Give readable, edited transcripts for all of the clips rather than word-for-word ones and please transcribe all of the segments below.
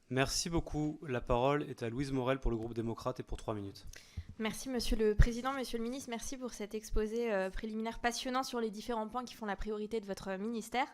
Merci beaucoup. La parole est à Louise Morel pour le groupe démocrate et pour 3 minutes. Merci Monsieur le Président, Monsieur le Ministre, merci pour cet exposé préliminaire passionnant sur les différents points qui font la priorité de votre ministère.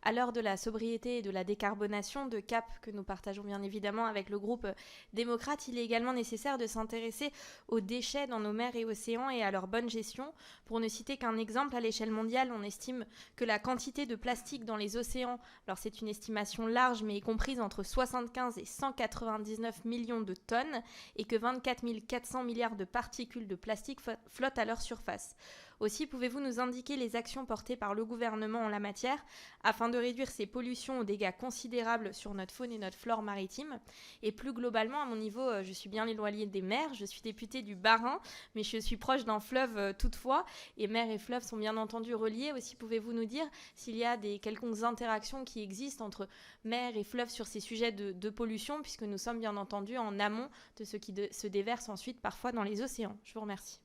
À l'heure de la sobriété et de la décarbonation, de cap que nous partageons bien évidemment avec le groupe démocrate, il est également nécessaire de s'intéresser aux déchets dans nos mers et océans et à leur bonne gestion. Pour ne citer qu'un exemple, à l'échelle mondiale, on estime que la quantité de plastique dans les océans, alors c'est une estimation large mais est comprise entre 75 et 199 millions de tonnes, et que 24 400 milliards de particules de plastique flottent à leur surface. Aussi, pouvez-vous nous indiquer les actions portées par le gouvernement en la matière afin de réduire ces pollutions aux dégâts considérables sur notre faune et notre flore maritime? Et plus globalement, à mon niveau, je suis bien éloignée des mers, je suis députée du Bas-Rhin, mais je suis proche d'un fleuve toutefois, et mer et fleuve sont bien entendu reliés. Aussi, pouvez-vous nous dire s'il y a des quelconques interactions qui existent entre mer et fleuve sur ces sujets de pollution, puisque nous sommes bien entendu en amont de ce qui se déverse ensuite parfois dans les océans? Je vous remercie.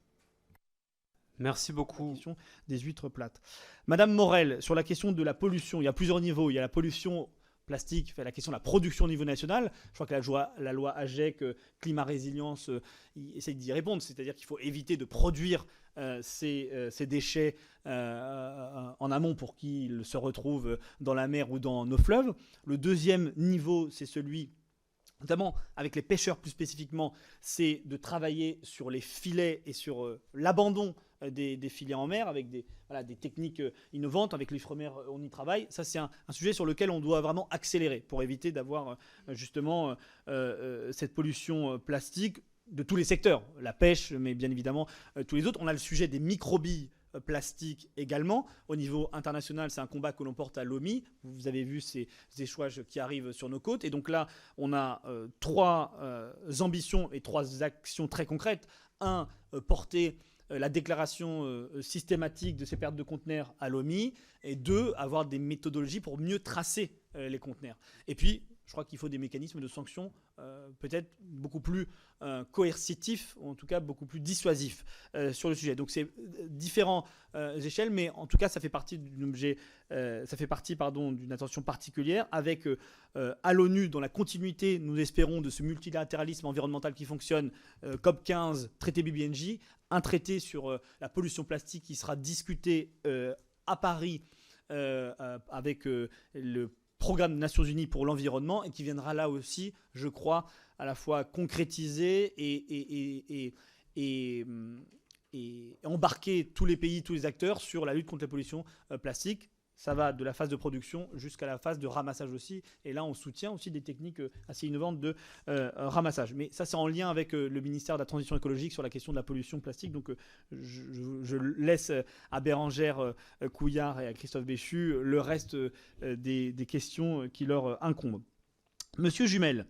Merci La beaucoup. question des huîtres plates. Madame Morel, sur la question de la pollution, il y a plusieurs niveaux. Il y a la pollution plastique, la question de la production au niveau national. Je crois que la loi AGEC, climat résilience, essaye d'y répondre. C'est-à-dire qu'il faut éviter de produire ces déchets en amont pour qu'ils se retrouvent dans la mer ou dans nos fleuves. Le deuxième niveau, c'est celui, notamment avec les pêcheurs plus spécifiquement, c'est de travailler sur les filets et sur l'abandon des filets en mer avec des techniques innovantes. Avec l'Ifremer, on y travaille. Ça, c'est un sujet sur lequel on doit vraiment accélérer pour éviter d'avoir justement cette pollution plastique de tous les secteurs, la pêche, mais bien évidemment tous les autres. On a le sujet des microbilles plastique également. Au niveau international, c'est un combat que l'on porte à l'OMI. Vous avez vu ces échouages qui arrivent sur nos côtes. Et donc là, on a trois ambitions et trois actions très concrètes. Un, porter la déclaration systématique de ces pertes de conteneurs à l'OMI. Et deux, avoir des méthodologies pour mieux tracer les conteneurs. Et puis, je crois qu'il faut des mécanismes de sanctions peut-être beaucoup plus coercitifs, ou en tout cas beaucoup plus dissuasifs sur le sujet. Donc c'est différentes échelles, mais en tout cas ça fait partie d'une attention particulière avec à l'ONU, dans la continuité, nous espérons, de ce multilatéralisme environnemental qui fonctionne, COP15, traité BBNJ, un traité sur la pollution plastique qui sera discuté à Paris avec le programme des Nations Unies pour l'environnement et qui viendra là aussi, je crois, à la fois concrétiser et embarquer tous les pays, tous les acteurs sur la lutte contre la pollution plastique. Ça va de la phase de production jusqu'à la phase de ramassage aussi. Et là, on soutient aussi des techniques assez innovantes de ramassage. Mais ça, c'est en lien avec le ministère de la Transition écologique sur la question de la pollution plastique. Donc, je laisse à Bérengère Couillard et à Christophe Béchu le reste des questions qui leur incombent. Monsieur Jumel,